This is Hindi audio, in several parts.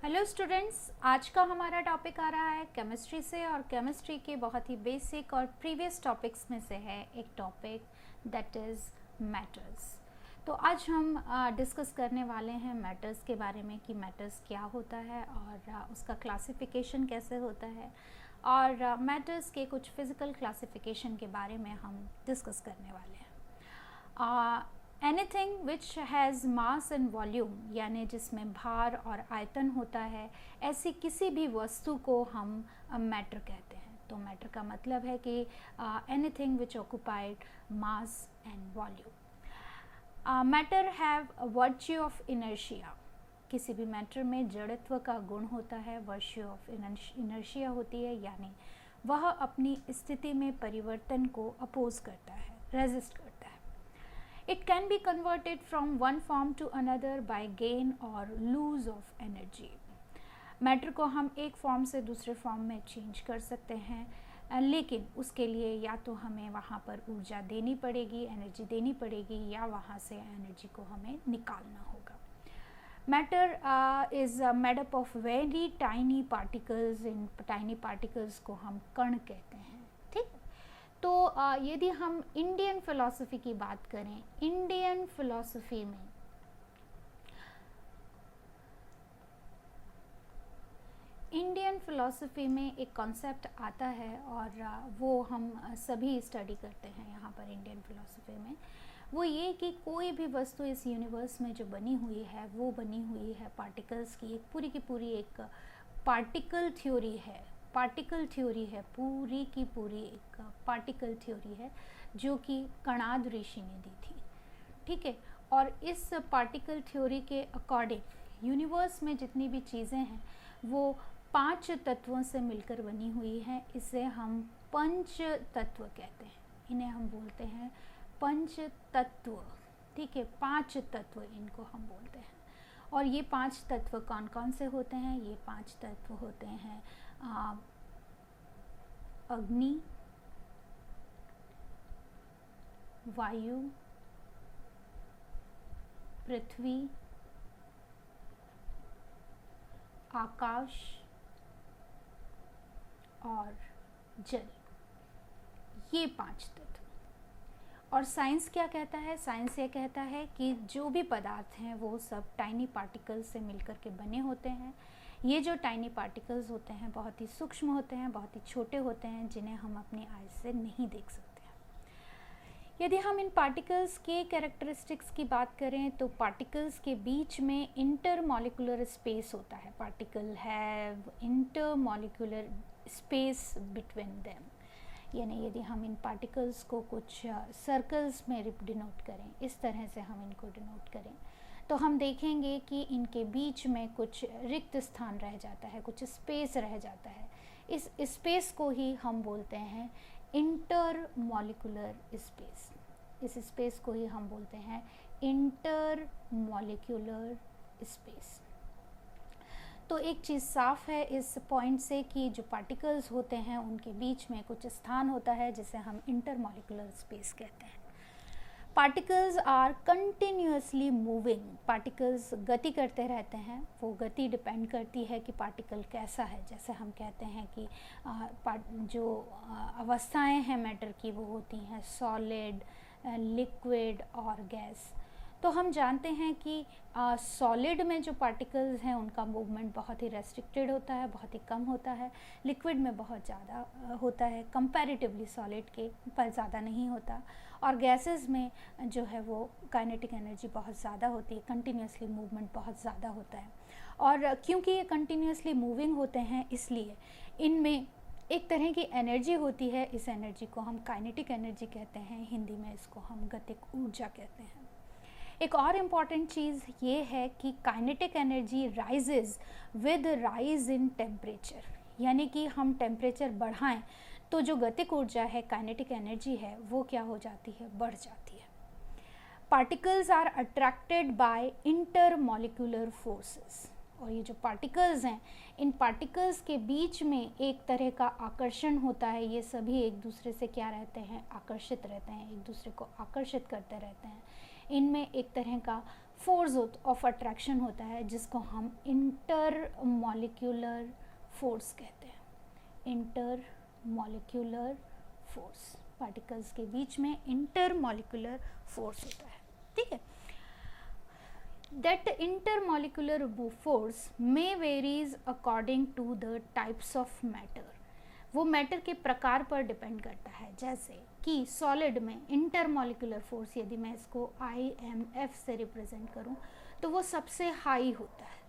हेलो स्टूडेंट्स, आज का हमारा टॉपिक आ रहा है केमिस्ट्री से और केमिस्ट्री के बहुत ही बेसिक और प्रीवियस टॉपिक्स में से है एक टॉपिक दैट इज़ मैटर्स। तो आज हम डिस्कस करने वाले हैं मैटर्स के बारे में कि मैटर्स क्या होता है और उसका क्लासिफिकेशन कैसे होता है और मैटर्स के कुछ फिज़िकल क्लासिफिकेशन के बारे में हम डिस्कस करने वाले हैं। Anything which has mass and volume, यानी जिसमें भार और आयतन होता है, ऐसी किसी भी वस्तु को हम मैटर कहते हैं। तो मैटर का मतलब है कि anything which occupied mass and volume. Matter have virtue of inertia. किसी भी मैटर में जड़त्व का गुण होता है, वर्च्यू ऑफ इनर्शिया होती है, यानी वह अपनी स्थिति में परिवर्तन को अपोज करता है, रेजिस्ट करता है। It can be converted from one form to another by gain or lose of energy. Matter को हम एक फॉर्म से दूसरे फॉर्म में चेंज कर सकते हैं, लेकिन उसके लिए या तो हमें वहाँ पर ऊर्जा देनी पड़ेगी, एनर्जी देनी पड़ेगी, या वहाँ से एनर्जी को हमें निकालना होगा। Matter is made up of very tiny particles. In tiny particles को हम कण कहते हैं। ठीक, तो यदि हम इंडियन फिलॉसफी की बात करें, इंडियन फिलॉसफी में एक कॉन्सेप्ट आता है और वो हम सभी स्टडी करते हैं यहाँ पर इंडियन फिलॉसफी में। वो ये कि कोई भी वस्तु इस यूनिवर्स में जो बनी हुई है वो बनी हुई है पार्टिकल्स की, एक पूरी की पूरी एक पार्टिकल थ्योरी है। पार्टिकल थ्योरी है, पूरी की पूरी एक पार्टिकल थ्योरी है जो कि कणाद ऋषि ने दी थी। ठीक है, और इस पार्टिकल थ्योरी के अकॉर्डिंग यूनिवर्स में जितनी भी चीज़ें हैं वो 5 तत्वों से मिलकर बनी हुई हैं। इसे हम पंच तत्व कहते हैं, इन्हें हम बोलते हैं पंच तत्व। ठीक है, 5 तत्व इनको हम बोलते हैं। और ये 5 तत्व कौन कौन से होते हैं? ये 5 तत्व होते हैं अग्नि, वायु, पृथ्वी, आकाश और जल। ये 5 तत्व। और साइंस क्या कहता है? साइंस ये कहता है कि जो भी पदार्थ हैं वो सब टाइनी पार्टिकल्स से मिलकर के बने होते हैं। ये जो टाइनी पार्टिकल्स होते हैं बहुत ही सूक्ष्म होते हैं, बहुत ही छोटे होते हैं, जिन्हें हम अपनी आँख से नहीं देख सकते हैं। यदि हम इन पार्टिकल्स के कैरेक्टरिस्टिक्स की बात करें तो पार्टिकल्स के बीच में इंटरमॉलिक्यूलर स्पेस होता है। Particle have intermolecular space between them, यानी यदि हम इन पार्टिकल्स को कुछ सर्कल्स में डिनोट करें, इस तरह से हम इनको डिनोट करें, तो हम देखेंगे कि इनके बीच में कुछ रिक्त स्थान रह जाता है, कुछ स्पेस रह जाता है। इस स्पेस को ही हम बोलते हैं इंटरमॉलिक्यूलर स्पेस। इस स्पेस को ही हम बोलते हैं इंटरमॉलिक्यूलर स्पेस। तो एक चीज़ साफ है इस पॉइंट से कि जो पार्टिकल्स होते हैं उनके बीच में कुछ स्थान होता है जिसे हम इंटरमॉलिक्यूलर स्पेस कहते हैं। Particles are continuously moving. Particles गति करते रहते हैं। वो गति डिपेंड करती है कि पार्टिकल कैसा है। जैसे हम कहते हैं कि जो अवस्थाएं हैं मैटर की वो होती हैं सॉलिड, लिक्विड और गैस। तो हम जानते हैं कि सॉलिड में जो पार्टिकल्स हैं उनका मूवमेंट बहुत ही रेस्ट्रिक्टेड होता है, बहुत ही कम होता है। लिक्विड में बहुत ज़्यादा होता है, कंपैरेटिवली सॉलिड के पर ज़्यादा नहीं होता। और गैसेस में जो है वो काइनेटिक एनर्जी बहुत ज़्यादा होती है, कंटिन्यूसली मूवमेंट बहुत ज़्यादा होता है। और क्योंकि ये कंटिन्यूसली मूविंग होते हैं इसलिए इनमें एक तरह की एनर्जी होती है। इस एनर्जी को हम काइनेटिक एनर्जी कहते हैं, हिंदी में इसको हम गतिक ऊर्जा कहते हैं। एक और इम्पॉर्टेंट चीज़ ये है कि kinetic energy rises with rise in temperature, यानी कि हम टेम्परेचर बढ़ाएं तो जो गतिक ऊर्जा है, काइनेटिक एनर्जी है, वो क्या हो जाती है? बढ़ जाती है। Particles are attracted by intermolecular forces. और ये जो पार्टिकल्स हैं, इन पार्टिकल्स के बीच में एक तरह का आकर्षण होता है। ये सभी एक दूसरे से क्या रहते हैं? आकर्षित रहते हैं, एक दूसरे को आकर्षित करते रहते हैं। इनमें एक तरह का फोर्स ऑफ अट्रैक्शन होता है जिसको हम इंटर मॉलिक्यूलर फोर्स कहते हैं। इंटर मॉलिक्यूलर फोर्स, पार्टिकल्स के बीच में इंटर मॉलिक्यूलर फोर्स होता है, ठीक है। That intermolecular force may varies according to the types of matter. वो मैटर के प्रकार पर डिपेंड करता है, जैसे कि सॉलिड में इंटरमॉलिक्यूलर फोर्स, यदि मैं इसको IMF से रिप्रेजेंट करूं तो वो सबसे हाई होता है,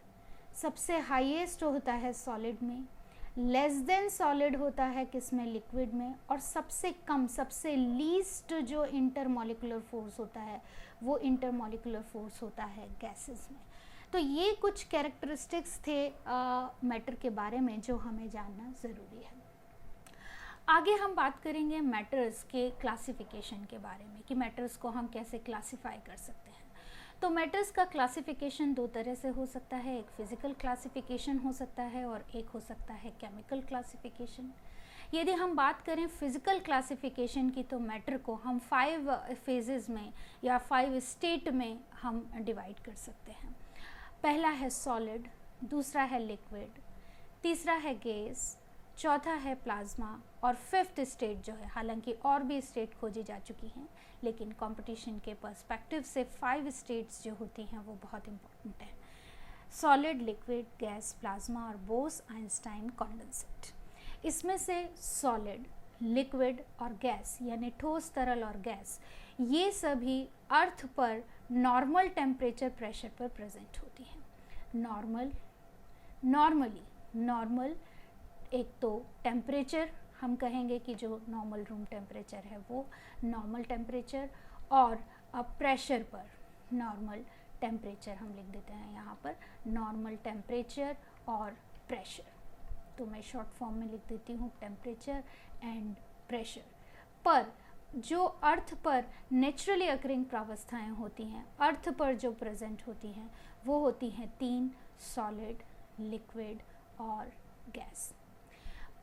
सबसे हाईएस्ट होता है सॉलिड में, लेस देन सॉलिड होता है किसमें, लिक्विड में, और सबसे कम, सबसे लीस्ट जो इंटरमॉलिक्यूलर फोर्स होता है वो इंटरमॉलिक्यूलर फोर्स होता है गैसेस में। तो ये कुछ कैरेक्टरिस्टिक्स थे मैटर के बारे में जो हमें जानना ज़रूरी है। आगे हम बात करेंगे मैटर्स के क्लासिफिकेशन के बारे में कि मैटर्स को हम कैसे क्लासिफाई कर सकते हैं। तो मैटर्स का क्लासिफिकेशन दो तरह से हो सकता है, एक फिजिकल क्लासिफिकेशन हो सकता है और एक हो सकता है केमिकल क्लासिफिकेशन। यदि हम बात करें फिजिकल क्लासिफिकेशन की तो मैटर को हम 5 फेजेस में या 5 स्टेट में हम डिवाइड कर सकते हैं। पहला है सॉलिड, दूसरा है लिक्विड, तीसरा है गैस, चौथा है प्लाज्मा और फिफ्थ स्टेट जो है, हालांकि और भी स्टेट खोजी जा चुकी हैं लेकिन कंपटीशन के पर्सपेक्टिव से 5 स्टेट्स जो होती हैं वो बहुत इम्पोर्टेंट है, सॉलिड, लिक्विड, गैस, प्लाज्मा और बोस-आइंस्टाइन कंडेंसेट। इसमें से सॉलिड, लिक्विड और गैस यानी ठोस, तरल और गैस, ये सभी अर्थ पर नॉर्मल टेम्परेचर प्रेशर पर प्रेजेंट होती हैं। नॉर्मल एक तो टेम्परेचर हम कहेंगे कि जो नॉर्मल रूम टेम्परेचर है वो नॉर्मल टेम्परेचर, और प्रेशर पर नॉर्मल टेम्परेचर हम लिख देते हैं यहाँ पर, नॉर्मल टेम्परेचर और प्रेशर। तो मैं शॉर्ट फॉर्म में लिख देती हूँ टेम्परेचर एंड प्रेशर। पर जो अर्थ पर नेचुरली अकरिंग प्रावस्थाएं होती हैं, अर्थ पर जो प्रेजेंट होती हैं वो होती हैं 3, सॉलिड, लिक्विड और गैस।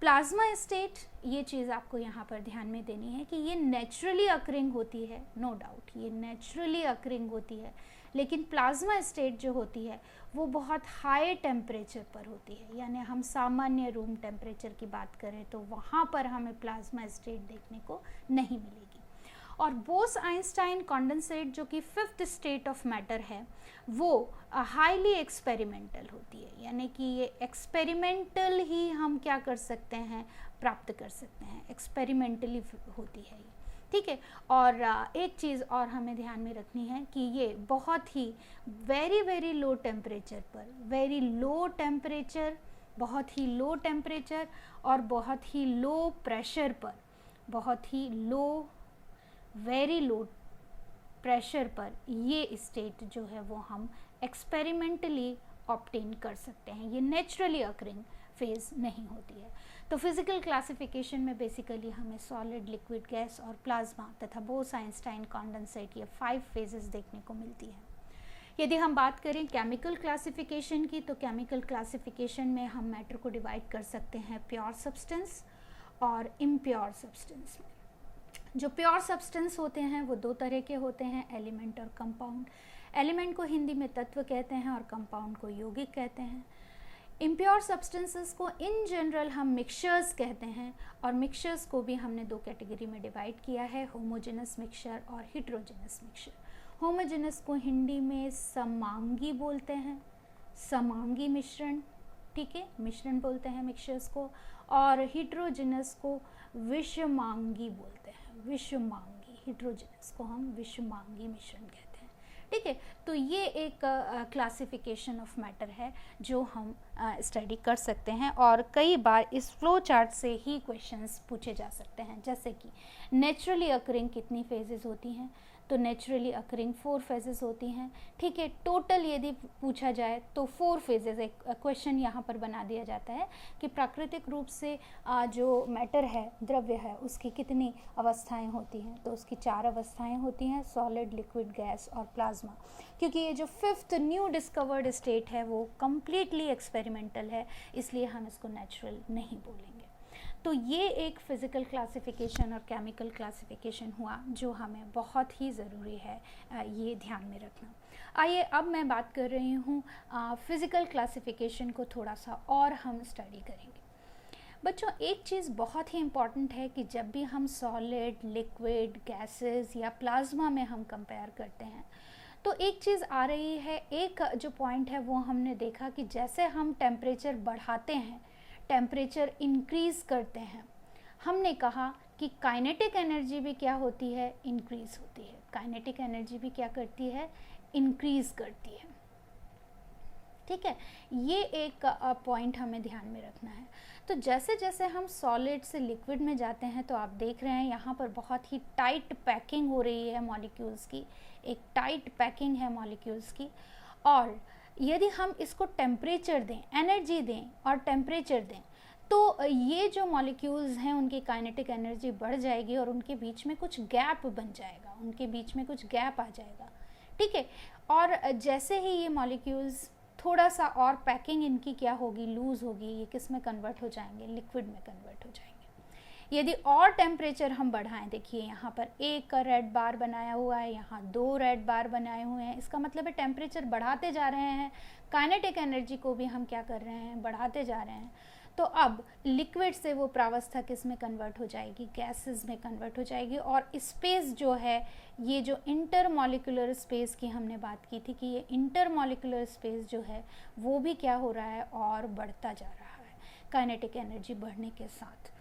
प्लाज्मा स्टेट, ये चीज़ आपको यहाँ पर ध्यान में देनी है कि ये नेचुरली अकरिंग होती है, नो डाउट ये नेचुरली अकरिंग होती है, लेकिन प्लाज्मा स्टेट जो होती है वो बहुत हाई टेम्परेचर पर होती है, यानी हम सामान्य रूम टेम्परेचर की बात करें तो वहाँ पर हमें प्लाज्मा स्टेट देखने को नहीं मिलेगी। और बोस-आइंस्टाइन कंडेंसेट जो कि 5th स्टेट ऑफ मैटर है वो हाईली एक्सपेरिमेंटल होती है, यानी कि ये एक्सपेरिमेंटल ही हम क्या कर सकते हैं, प्राप्त कर सकते हैं, एक्सपेरिमेंटली होती है ये, ठीक है। और एक चीज़ और हमें ध्यान में रखनी है कि ये बहुत ही वेरी लो टेम्परेचर पर, वेरी लो टेम्परेचर, बहुत ही लो टेम्परेचर और बहुत ही लो प्रेशर पर, बहुत ही लो, वेरी लो प्रेशर पर ये स्टेट जो है वो हम एक्सपेरिमेंटली ऑब्टेन कर सकते हैं, ये नेचुरली अकरिंग फेज नहीं होती है। तो फिजिकल क्लासिफिकेशन में बेसिकली हमें सॉलिड, लिक्विड, गैस और प्लाज्मा तथा बोस-आइंस्टाइन कंडेंसेट, ये 5 फेजेस देखने को मिलती है। यदि हम बात करें केमिकल क्लासिफिकेशन की तो केमिकल क्लासिफिकेशन में हम मैटर को डिवाइड कर सकते हैं प्योर सब्सटेंस और इम्प्योर सब्सटेंस में। जो प्योर सब्सटेंस होते हैं वो 2 तरह के होते हैं, एलिमेंट और कंपाउंड। एलिमेंट को हिंदी में तत्व कहते हैं और कंपाउंड को यौगिक कहते हैं। इम्प्योर सब्सटेंसेस को इन जनरल हम मिक्सचर्स कहते हैं, और मिक्सचर्स को भी हमने 2 कैटेगरी में डिवाइड किया है, होमोजेनस मिक्सचर और हिट्रोजेनस मिक्सचर। होमोजेनस को हिंदी में समांगी बोलते हैं, समांगी मिश्रण, ठीक है, मिश्रण बोलते हैं मिक्सचर्स को, और हिट्रोजेनस को विषमांगी बोलते हैं, विषमांगी, हिट्रोजेनस को हम विषमांगी मिश्रण कहते हैं, ठीक है। तो ये एक क्लासिफिकेशन ऑफ मैटर है जो हम स्टडी कर सकते हैं, और कई बार इस फ्लो चार्ट से ही क्वेश्चंस पूछे जा सकते हैं, जैसे कि नेचुरली अकरिंग कितनी फेजेस होती हैं, तो नेचुरली अकरिंग 4 फेजेस होती हैं, ठीक है। टोटल यदि पूछा जाए तो 4 फेजेस, एक क्वेश्चन यहाँ पर बना दिया जाता है कि प्राकृतिक रूप से जो मैटर है, द्रव्य है, उसकी कितनी अवस्थाएं होती हैं, तो उसकी 4 अवस्थाएं होती हैं, सॉलिड, लिक्विड, गैस और प्लाज्मा। क्योंकि ये जो 5th न्यू डिस्कवर्ड स्टेट है वो कम्प्लीटली एक्सपेरिमेंटल है, इसलिए हम इसको नेचुरल नहीं बोलेंगे। तो ये एक फ़िज़िकल क्लासिफिकेशन और केमिकल क्लासिफिकेशन हुआ जो हमें बहुत ही ज़रूरी है ये ध्यान में रखना। आइए अब मैं बात कर रही हूँ फिज़िकल क्लासिफिकेशन को थोड़ा सा और हम स्टडी करेंगे। बच्चों, एक चीज़ बहुत ही इम्पॉर्टेंट है कि जब भी हम सॉलिड, लिक्विड, गैसेस या प्लाज्मा में हम कंपेयर करते हैं तो एक चीज़ आ रही है, एक जो पॉइंट है वो हमने देखा कि जैसे हम टेम्परेचर बढ़ाते हैं, टेम्परेचर इंक्रीज़ करते हैं, हमने कहा कि काइनेटिक एनर्जी भी क्या होती है, इंक्रीज़ होती है। काइनेटिक एनर्जी भी क्या करती है, इंक्रीज़ करती है। ठीक है, ये एक पॉइंट हमें ध्यान में रखना है। तो जैसे जैसे हम सॉलिड से लिक्विड में जाते हैं तो आप देख रहे हैं यहाँ पर बहुत ही टाइट पैकिंग हो रही है मॉलिक्यूल्स की, एक टाइट पैकिंग है मॉलिक्यूल्स की। और यदि हम इसको टेम्परेचर दें, एनर्जी दें और टेम्परेचर दें तो ये जो मॉलिक्यूल्स हैं उनकी काइनेटिक एनर्जी बढ़ जाएगी और उनके बीच में कुछ गैप बन जाएगा, उनके बीच में कुछ गैप आ जाएगा। ठीक है, और जैसे ही ये मॉलिक्यूल्स थोड़ा सा और पैकिंग इनकी क्या होगी, लूज़ होगी, ये किस में कन्वर्ट हो जाएंगे, लिक्विड में कन्वर्ट हो जाएंगे। यदि और टेम्परेचर हम बढ़ाएं, देखिए यहाँ पर एक रेड बार बनाया हुआ है, यहाँ 2 रेड बार बनाए हुए हैं, इसका मतलब है टेम्परेचर बढ़ाते जा रहे हैं, काइनेटिक एनर्जी को भी हम क्या कर रहे हैं, बढ़ाते जा रहे हैं। तो अब लिक्विड से वो प्रावस्था किस में कन्वर्ट हो जाएगी, गैसेस में कन्वर्ट हो जाएगी। और स्पेस जो है, ये जो इंटरमॉलिक्यूलर स्पेस की हमने बात की थी कि ये इंटरमॉलिक्यूलर स्पेस जो है वो भी क्या हो रहा है, और बढ़ता जा रहा है काइनेटिक एनर्जी बढ़ने के साथ।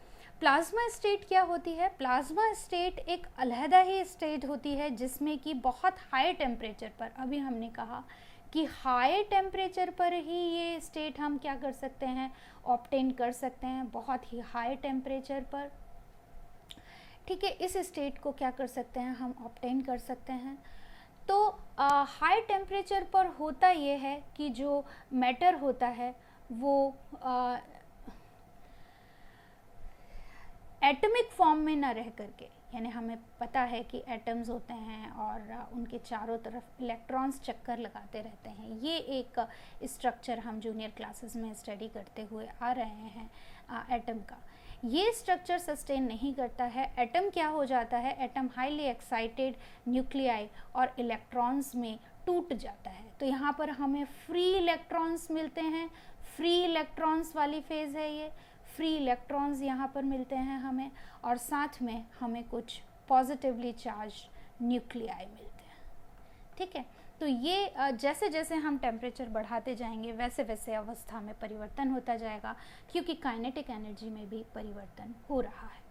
प्लाज्मा स्टेट क्या होती है, प्लाज्मा स्टेट एक अलहदा ही स्टेट होती है जिसमें कि बहुत हाई टेम्परेचर पर, अभी हमने कहा कि हाई टेम्परेचर पर ही ये स्टेट हम क्या कर सकते हैं, ऑब्टेन कर सकते हैं, बहुत ही हाई टेम्परेचर पर। ठीक है, इस स्टेट को क्या कर सकते हैं, हम ऑब्टेन कर सकते हैं। तो हाई टेम्परेचर पर होता ये है कि जो मैटर होता है वो एटमिक फॉर्म में ना रह करके, यानी हमें पता है कि एटम्स होते हैं और उनके चारों तरफ इलेक्ट्रॉन्स चक्कर लगाते रहते हैं। ये एक स्ट्रक्चर हम जूनियर क्लासेस में स्टडी करते हुए आ रहे हैं एटम का। ये स्ट्रक्चर सस्टेन नहीं करता है। एटम क्या हो जाता है, एटम हाईली एक्साइटेड न्यूक्लियाई और इलेक्ट्रॉन्स में टूट जाता है। तो यहाँ पर हमें फ्री इलेक्ट्रॉन्स मिलते हैं, फ्री इलेक्ट्रॉन्स वाली फेज़ है ये, फ्री इलेक्ट्रॉन्स यहाँ पर मिलते हैं हमें, और साथ में हमें कुछ पॉजिटिवली चार्ज न्यूक्लियाई मिलते हैं। ठीक है, तो ये जैसे जैसे हम टेम्परेचर बढ़ाते जाएंगे वैसे वैसे अवस्था में परिवर्तन होता जाएगा, क्योंकि काइनेटिक एनर्जी में भी परिवर्तन हो रहा है।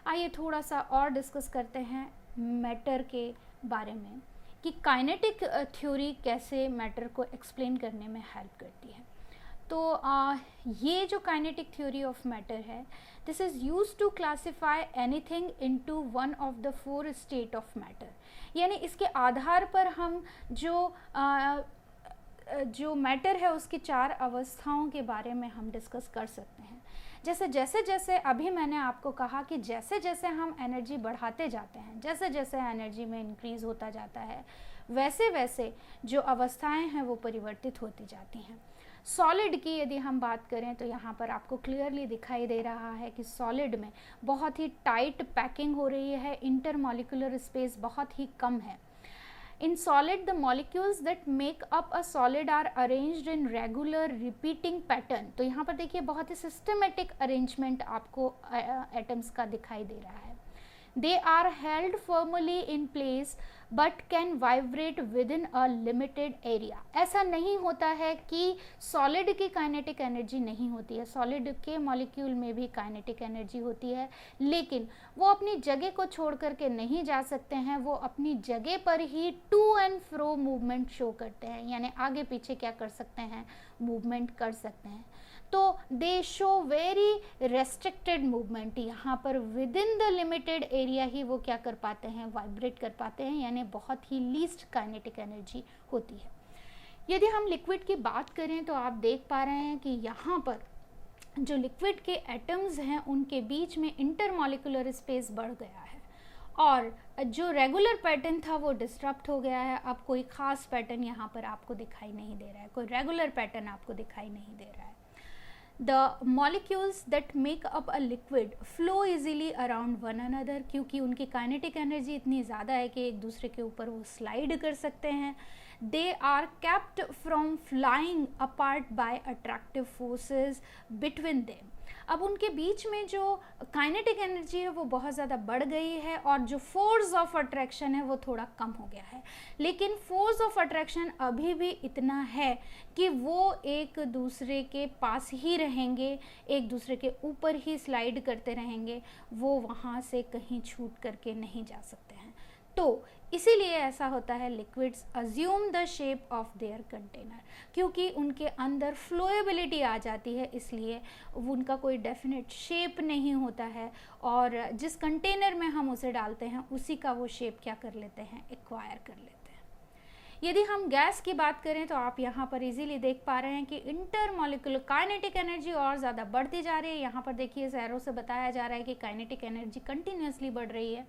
आइए थोड़ा सा और डिस्कस करते हैं मैटर के बारे में कि काइनेटिक थ्योरी कैसे मैटर को एक्सप्लेन करने में हेल्प करती है। तो ये जो काइनेटिक थ्योरी ऑफ मैटर है, this is used to classify anything into one of the 4 state of matter. यानी इसके आधार पर हम जो मैटर है उसकी 4 अवस्थाओं के बारे में हम डिस्कस कर सकते हैं। जैसे जैसे अभी मैंने आपको कहा कि जैसे जैसे हम एनर्जी बढ़ाते जाते हैं, जैसे जैसे एनर्जी में इंक्रीज़ होता जाता है, वैसे वैसे जो अवस्थाएं हैं वो परिवर्तित होती जाती हैं। सॉलिड की यदि हम बात करें तो यहाँ पर आपको क्लियरली दिखाई दे रहा है कि सॉलिड में बहुत ही टाइट पैकिंग हो रही है, इंटरमॉलिक्यूलर स्पेस बहुत ही कम है। In solid, the molecules that make up a solid are arranged in regular repeating pattern। तो यहाँ पर देखिए बहुत ही सिस्टमेटिक अरेंजमेंट आपको एटम्स का दिखाई दे रहा है। They are held firmly in place but can vibrate within a limited area। ऐसा नहीं होता है कि सॉलिड की काइनेटिक एनर्जी नहीं होती है, सॉलिड के मॉलिक्यूल में भी काइनेटिक एनर्जी होती है, लेकिन वो अपनी जगह को छोड़ करके नहीं जा सकते हैं, वो अपनी जगह पर ही to and fro movement show करते हैं, यानी आगे पीछे क्या कर सकते हैं, मूवमेंट कर सकते हैं। तो they show very restricted movement, यहाँ पर within the limited area ही वो क्या कर पाते हैं, वाइब्रेट कर पाते हैं, यानी बहुत ही लीस्ट काइनेटिक एनर्जी होती है। यदि हम लिक्विड की बात करें तो आप देख पा रहे हैं कि यहाँ पर जो लिक्विड के एटम्स हैं उनके बीच में इंटरमॉलिक्यूलर स्पेस बढ़ गया है और जो रेगुलर पैटर्न था वो डिस्टर्ब हो गया है। अब कोई ख़ास पैटर्न यहाँ पर आपको दिखाई नहीं दे रहा है, कोई रेगुलर पैटर्न आपको दिखाई नहीं दे रहा है। The molecules that make up a liquid flow easily around one another, क्योंकि उनकी काइनेटिक एनर्जी इतनी ज़्यादा है कि एक दूसरे के ऊपर वो स्लाइड कर सकते हैं। they are kept from flying apart by attractive forces between them. अब उनके बीच में जो काइनेटिक एनर्जी है वो बहुत ज़्यादा बढ़ गई है और जो फोर्स ऑफ अट्रैक्शन है वो थोड़ा कम हो गया है, लेकिन फोर्स ऑफ अट्रैक्शन अभी भी इतना है कि वो एक दूसरे के पास ही रहेंगे, एक दूसरे के ऊपर ही स्लाइड करते रहेंगे, वो वहाँ से कहीं छूट करके नहीं जा सकते हैं। तो इसीलिए ऐसा होता है, liquids assume the shape of their container, क्योंकि उनके अंदर फ्लोएबिलिटी आ जाती है, इसलिए उनका कोई डेफिनेट शेप नहीं होता है और जिस कंटेनर में हम उसे डालते हैं उसी का वो शेप क्या कर लेते हैं, एक्वायर कर लेते हैं। यदि हम गैस की बात करें तो आप यहाँ पर इजीली देख पा रहे हैं कि इंटरमॉलिक्यूलर काइनेटिक एनर्जी और ज़्यादा बढ़ती जा रही है। यहाँ पर देखिए इस एरो से बताया जा रहा है कि काइनेटिक एनर्जी कंटिन्यूसली बढ़ रही है।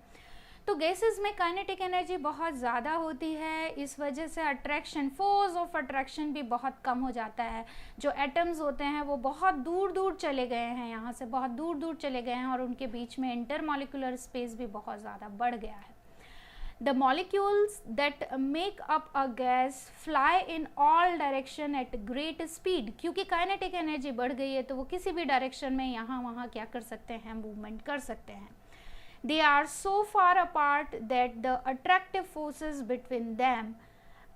तो गैसेस में काइनेटिक एनर्जी बहुत ज़्यादा होती है, इस वजह से अट्रैक्शन, फोर्स ऑफ अट्रैक्शन भी बहुत कम हो जाता है। जो एटम्स होते हैं वो बहुत दूर दूर चले गए हैं, यहाँ से बहुत दूर दूर चले गए हैं और उनके बीच में इंटरमॉलिक्यूलर स्पेस भी बहुत ज़्यादा बढ़ गया है। The molecules that make up a gas fly in all direction at great speed, क्योंकि काइनेटिक एनर्जी बढ़ गई है तो वो किसी भी डायरेक्शन में यहाँ वहाँ क्या कर सकते हैं, मूवमेंट कर सकते हैं। They are so far apart that the attractive forces between them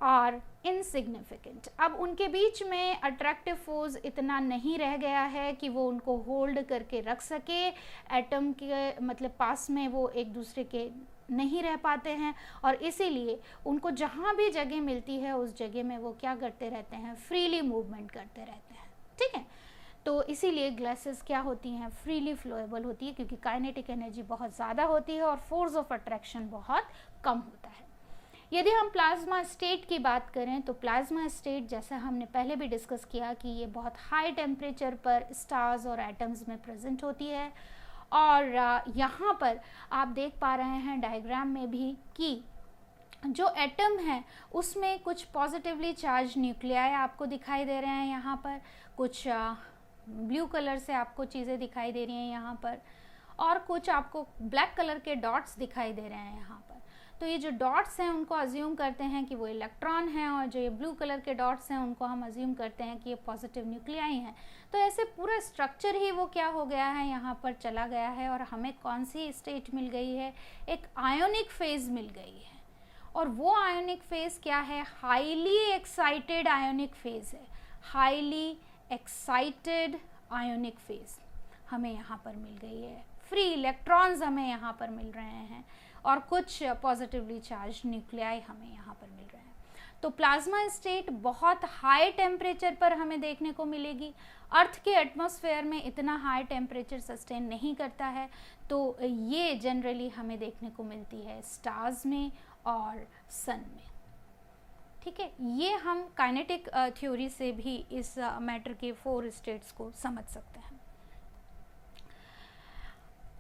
are insignificant. अब उनके बीच में अट्रैक्टिव फोर्स इतना नहीं रह गया है कि वो उनको होल्ड करके रख सके, एटम के मतलब पास में वो एक दूसरे के नहीं रह पाते हैं और इसीलिए उनको जहाँ भी जगह मिलती है उस जगह में वो क्या करते रहते हैं, फ्रीली मूवमेंट करते रहते हैं। ठीक है, तो इसीलिए ग्लासेस क्या होती हैं, फ्रीली फ्लोएबल होती है, क्योंकि काइनेटिक एनर्जी बहुत ज़्यादा होती है और फोर्स ऑफ अट्रैक्शन बहुत कम होता है। यदि हम प्लाज्मा स्टेट की बात करें तो प्लाज्मा स्टेट, जैसा हमने पहले भी डिस्कस किया कि ये बहुत हाई टेम्परेचर पर स्टार्स और एटम्स में प्रेजेंट होती है और यहाँ पर आप देख पा रहे हैं डायग्राम में भी कि जो एटम है उसमें कुछ पॉजिटिवली चार्ज न्यूक्लियाई आपको दिखाई दे रहे हैं, यहाँ पर कुछ ब्लू कलर से आपको चीज़ें दिखाई दे रही हैं यहाँ पर, और कुछ आपको ब्लैक कलर के डॉट्स दिखाई दे रहे हैं यहाँ पर। तो ये जो डॉट्स हैं उनको अज्यूम करते हैं कि वो इलेक्ट्रॉन हैं और जो ये ब्लू कलर के डॉट्स हैं उनको हम अज्यूम करते हैं कि ये पॉजिटिव न्यूक्लियाई हैं। तो ऐसे पूरा स्ट्रक्चर ही वो क्या हो गया है, यहाँ पर चला गया है और हमें कौन सी स्टेट मिल गई है, एक आयोनिक फेज मिल गई है। और वो आयोनिक फेज क्या है, हाईली एक्साइटेड आयोनिक फेज है, हाईली एक्साइटेड आयोनिक फेज हमें यहाँ पर मिल गई है। फ्री इलेक्ट्रॉन्स हमें यहाँ पर मिल रहे हैं और कुछ पॉजिटिवली चार्ज न्यूक्लियाई हमें यहाँ पर मिल रहे हैं। तो प्लाज्मा स्टेट बहुत हाई टेम्परेचर पर हमें देखने को मिलेगी। अर्थ के एटमॉस्फेयर में इतना हाई टेम्परेचर सस्टेन नहीं करता है, तो ये जनरली हमें देखने को मिलती है स्टार्स में और सन में। ठीक है, ये हम काइनेटिक थ्योरी से भी इस मैटर के 4 स्टेट्स को समझ सकते हैं।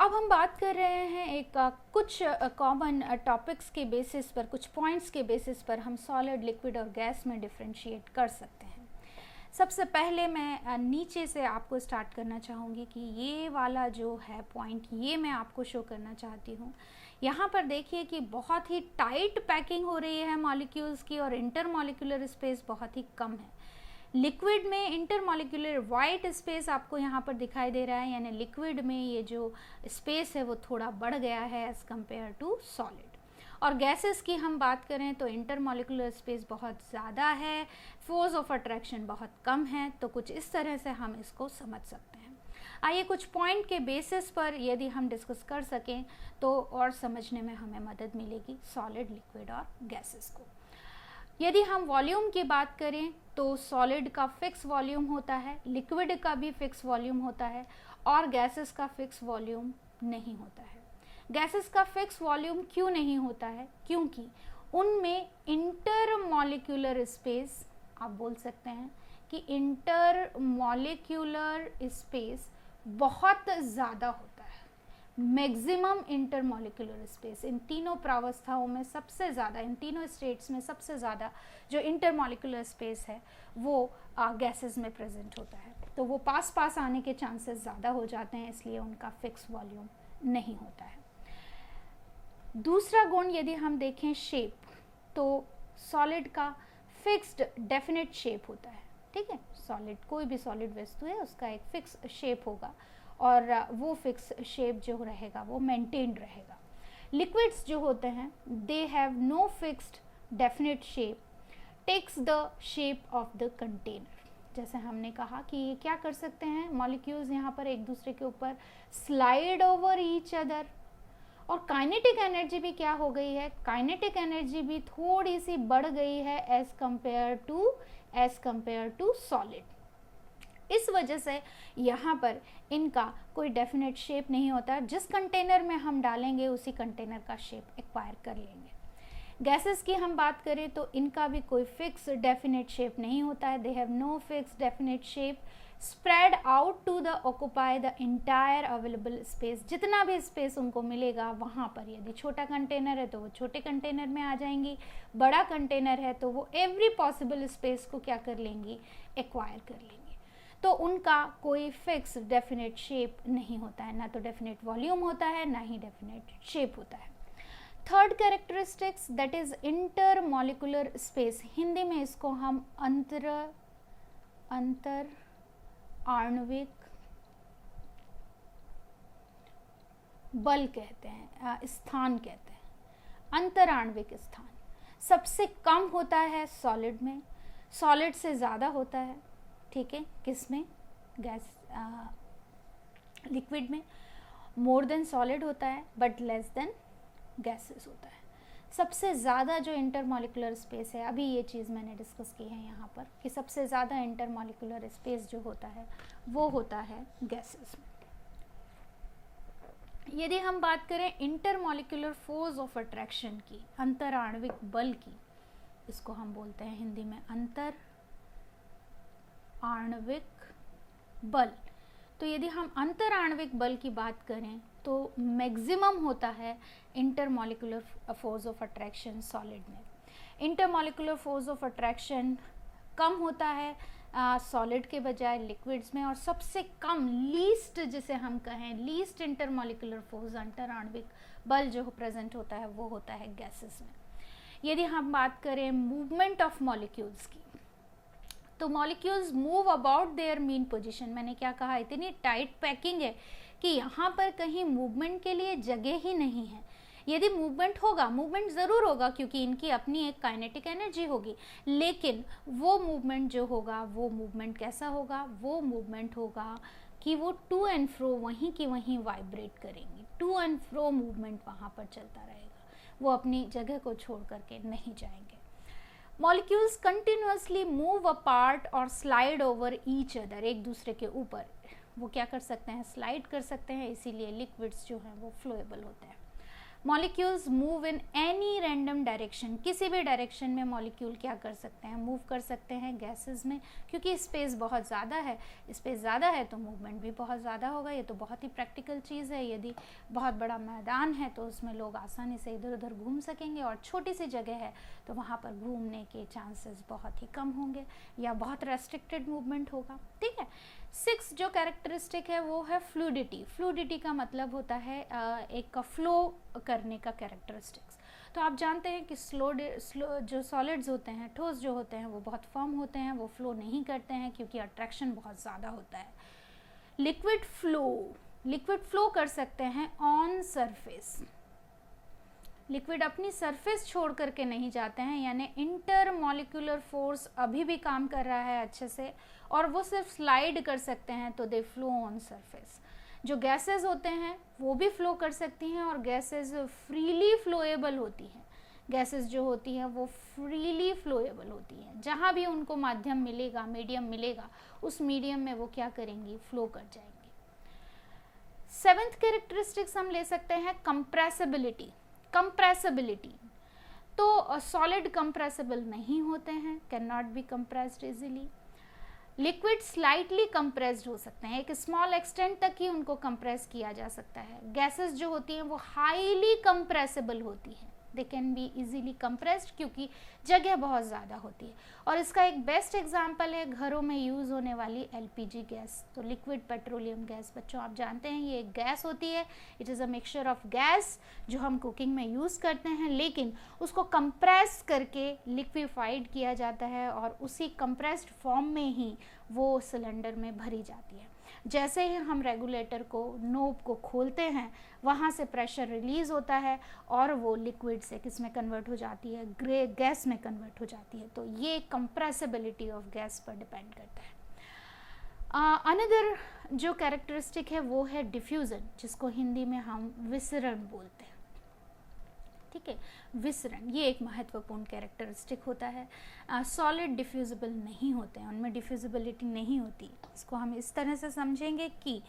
अब हम बात कर रहे हैं एक कुछ कॉमन टॉपिक्स के बेसिस पर, कुछ पॉइंट्स के बेसिस पर हम सॉलिड, लिक्विड और गैस में डिफरेंशिएट कर सकते हैं। सबसे पहले मैं नीचे से आपको स्टार्ट करना चाहूँगी कि ये वाला जो है पॉइंट, ये मैं आपको शो करना चाहती हूँ। यहाँ पर देखिए कि बहुत ही टाइट पैकिंग हो रही है मॉलिक्यूल्स की और इंटरमॉलिक्यूलर स्पेस बहुत ही कम है। लिक्विड में इंटरमॉलिक्यूलर वाइट स्पेस आपको यहाँ पर दिखाई दे रहा है, यानी लिक्विड में ये जो स्पेस है वो थोड़ा बढ़ गया है एज़ कम्पेयर टू सॉलिड। और गैसेस की हम बात करें तो इंटरमॉलिक्यूलर स्पेस बहुत ज़्यादा है, फोर्स ऑफ अट्रैक्शन बहुत कम है। तो कुछ इस तरह से हम इसको समझ सकते हैं। आइए कुछ पॉइंट के बेसिस पर यदि हम डिस्कस कर सकें तो और समझने में हमें मदद मिलेगी सॉलिड, लिक्विड और गैसेस को। यदि हम वॉल्यूम की बात करें तो सॉलिड का फिक्स वॉल्यूम होता है, लिक्विड का भी फिक्स वॉल्यूम होता है और गैसेस का फिक्स वॉल्यूम नहीं होता है। गैसेस का फिक्स वॉल्यूम क्यों नहीं होता है? क्योंकि उनमें इंटरमॉलिक्यूलर स्पेस, आप बोल सकते हैं कि इंटरमॉलिक्यूलर स्पेस बहुत ज़्यादा होता है। मैक्सिमम इंटरमॉलिक्यूलर स्पेस इन तीनों प्रावस्थाओं में सबसे ज़्यादा, इन तीनों स्टेट्स में सबसे ज़्यादा जो इंटरमॉलिक्यूलर स्पेस है वो गैसेस में प्रेजेंट होता है। तो वो पास पास आने के चांसेस ज़्यादा हो जाते हैं, इसलिए उनका फिक्स वॉल्यूम नहीं होता है। दूसरा गुण यदि हम देखें शेप, तो सॉलिड का फिक्स्ड डेफिनेट शेप होता है, ठीक है। सॉलिड, कोई भी सॉलिड वस्तु है उसका एक फिक्स शेप होगा और वो फिक्स शेप जो रहेगा वो मेंटेन्ड रहेगा। लिक्विड्स जो होते हैं they have no fixed definite shape, takes the shape of the container. जैसे हमने कहा कि ये क्या कर सकते हैं, मॉलिक्यूल्स यहाँ पर एक दूसरे के ऊपर स्लाइड ओवर ईच अदर। और काइनेटिक एनर्जी भी क्या हो गई है, काइनेटिक एनर्जी भी थोड़ी सी बढ़ गई है एज कंपेयर टू सॉलिड। इस वजह से यहाँ पर इनका कोई डेफिनेट शेप नहीं होता, जिस कंटेनर में हम डालेंगे उसी कंटेनर का शेप एक्वायर कर लेंगे। गैसेस की हम बात करें तो इनका भी कोई फिक्स डेफिनेट शेप नहीं होता है, they have no fix definite shape, spread out to the occupy the entire available space. जितना भी स्पेस उनको मिलेगा वहाँ पर, यदि छोटा कंटेनर है तो वो छोटे कंटेनर में आ जाएंगी, बड़ा कंटेनर है तो वो एवरी पॉसिबल स्पेस को क्या कर लेंगी, एक्वायर कर लेंगी। तो उनका कोई फिक्स डेफिनेट शेप नहीं होता है, ना तो डेफिनेट वॉल्यूम होता है ना ही डेफिनेट शेप होता है। Third characteristics that is intermolecular space, Hindi में इसको हम अंतर आणविक बल कहते हैं, स्थान कहते हैं, अंतराण्विक स्थान। सबसे कम होता है सॉलिड में, सॉलिड से ज़्यादा होता है, ठीक है, किस में, गैस लिक्विड में। मोर देन सॉलिड होता है बट लेस देन गैसेस होता है। सबसे ज़्यादा जो इंटरमॉलिक्यूलर स्पेस है, अभी ये चीज़ मैंने डिस्कस की है यहाँ पर कि सबसे ज़्यादा इंटरमॉलिक्यूलर स्पेस जो होता है वो होता है गैसेस में। यदि हम बात करें इंटरमॉलिक्यूलर फोर्स ऑफ अट्रैक्शन की, अंतराण्विक बल की, इसको हम बोलते हैं हिंदी में अंतर आणविक बल। तो यदि हम अंतराण्विक बल की बात करें तो मैक्सिमम होता है intermolecular force of attraction solid में। इंटरमॉलिक्यूलर फोर्स ऑफ अट्रैक्शन कम होता है सॉलिड के बजाय लिक्विड्स में, और सबसे कम लीस्ट जिसे हम कहें लीस्ट इंटरमॉलिक्यूलर फोर्स अंतराण्विक बल जो प्रेजेंट होता है वो होता है गैसेस में। यदि हम बात करें मूवमेंट ऑफ मॉलिक्यूल्स की, तो molecules move about their mean position. मैंने क्या कहा, इतनी टाइट पैकिंग है कि यहाँ पर कहीं मूवमेंट के लिए जगह ही नहीं है। यदि मूवमेंट होगा, मूवमेंट ज़रूर होगा क्योंकि इनकी अपनी एक काइनेटिक एनर्जी होगी, लेकिन वो मूवमेंट जो होगा वो मूवमेंट कैसा होगा, वो मूवमेंट होगा कि वो टू एंड फ्रो वहीं की वहीं वाइब्रेट करेंगी, टू एंड फ्रो मूवमेंट वहाँ पर चलता रहेगा, वो अपनी जगह को छोड़ करके नहीं जाएंगे। मॉलिक्यूल्स कंटिन्यूसली मूव अपार्ट और स्लाइड ओवर ईच अदर, एक दूसरे के ऊपर वो क्या कर सकते हैं, स्लाइड कर सकते हैं, इसीलिए लिक्विड्स जो हैं वो फ्लोएबल होते हैं। Molecules move in any random direction, किसी भी डायरेक्शन में मॉलिक्यूल क्या कर सकते हैं, मूव कर सकते हैं गैसेस में, क्योंकि स्पेस बहुत ज़्यादा है, स्पेस ज़्यादा है तो मूवमेंट भी बहुत ज़्यादा होगा। ये तो बहुत ही प्रैक्टिकल चीज़ है, यदि बहुत बड़ा मैदान है तो उसमें लोग आसानी से इधर उधर घूम सकेंगे, और छोटी सी जगह है तो वहाँ पर घूमने के चांसेस बहुत ही कम होंगे या बहुत रेस्ट्रिक्टेड मूवमेंट होगा, ठीक है। 6 जो कैरेक्टरिस्टिक है वो है फ्लूइडिटी। फ्लूइडिटी का मतलब होता है एक का फ्लो करने का कैरेक्टरिस्टिक्स। तो आप जानते हैं कि स्लो जो सॉलिड्स होते हैं, ठोस जो होते हैं, वो बहुत फर्म होते हैं, वो फ्लो नहीं करते हैं क्योंकि अट्रैक्शन बहुत ज़्यादा होता है। लिक्विड फ्लो कर सकते हैं ऑन सरफेस। लिक्विड अपनी सरफेस छोड़ करके नहीं जाते हैं, यानी इंटरमॉलिक्यूलर फोर्स अभी भी काम कर रहा है अच्छे से, और वो सिर्फ स्लाइड कर सकते हैं तो दे फ्लो ऑन सरफेस। जो गैसेस होते हैं वो भी फ्लो कर सकती हैं, और गैसेस फ्रीली फ्लोएबल होती हैं। गैसेस जो होती हैं वो फ्रीली फ्लोएबल होती हैं, जहाँ भी उनको माध्यम मिलेगा, मीडियम मिलेगा, उस मीडियम में वो क्या करेंगी, फ्लो कर जाएंगी। 7th कैरेक्टरिस्टिक्स हम ले सकते हैं कंप्रेसिबिलिटी। कंप्रेसिबिलिटी तो सॉलिड कंप्रेसिबल नहीं होते हैं, can not be compressed easily. Liquid slightly compressed हो सकते हैं, एक स्मॉल एक्सटेंट तक ही उनको कंप्रेस किया जा सकता है। गैसेस जो होती हैं वो हाईली कंप्रेसिबल होती हैं, they can be easily compressed क्योंकि जगह बहुत ज़्यादा होती है। और इसका एक बेस्ट एग्जांपल है घरों में यूज़ होने वाली एलपीजी गैस। तो लिक्विड पेट्रोलियम गैस, बच्चों आप जानते हैं ये एक गैस होती है, it is a mixture of gas जो हम कुकिंग में यूज़ करते हैं, लेकिन उसको कंप्रेस करके लिक्विफाइड किया जाता है और उसी कंप्रेस्ड फॉर्म में ही वो सिलेंडर में भरी जाती है। जैसे ही हम रेगुलेटर को, नोब को खोलते हैं, वहाँ से प्रेशर रिलीज़ होता है और वो लिक्विड से किस में कन्वर्ट हो जाती है, ग्रे गैस में कन्वर्ट हो जाती है। तो ये कंप्रेसिबिलिटी ऑफ गैस पर डिपेंड करता है। अनदर जो कैरेक्टरिस्टिक है वो है डिफ्यूज़न, जिसको हिंदी में हम विसरण बोलते हैं। ठीक है, विसरण ये एक महत्वपूर्ण कैरेक्टरिस्टिक होता है। सॉलिड डिफ्यूजिबल नहीं होते हैं, उनमें डिफ्यूजिबिलिटी नहीं होती। इसको हम इस तरह से समझेंगे कि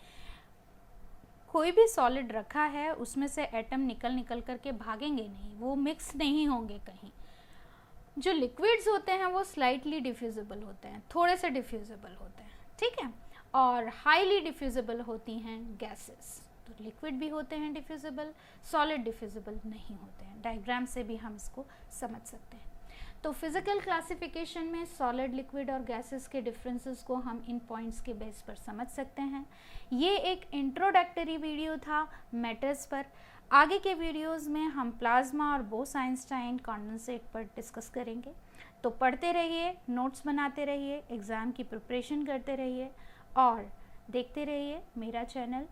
कोई भी सॉलिड रखा है उसमें से एटम निकल करके भागेंगे नहीं, वो मिक्स नहीं होंगे कहीं। जो लिक्विड्स होते हैं वो स्लाइटली डिफ्यूजिबल होते हैं, थोड़े से डिफ्यूजिबल होते हैं, ठीक है, और हाईली डिफ्यूजिबल होती हैं गैसेस। तो लिक्विड भी होते हैं डिफ्यूजिबल, सॉलिड डिफ्यूजिबल नहीं होते हैं। डायग्राम से भी हम इसको समझ सकते हैं। तो फिजिकल क्लासिफिकेशन में सॉलिड, लिक्विड और गैसेस के डिफरेंसेस को हम इन पॉइंट्स के बेस पर समझ सकते हैं। ये एक इंट्रोडक्टरी वीडियो था मैटर्स पर। आगे के वीडियोस में हम प्लाज्मा और बोस-आइंस्टाइन कंडेंसेट पर डिस्कस करेंगे। तो पढ़ते रहिए, नोट्स बनाते रहिए, एग्ज़ाम की प्रिपरेशन करते रहिए और देखते रहिए मेरा चैनल।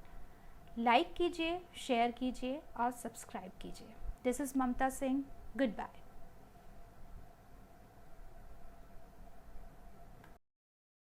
लाइक कीजिए, शेयर कीजिए और सब्सक्राइब कीजिए। This is Mamta Singh. Good bye.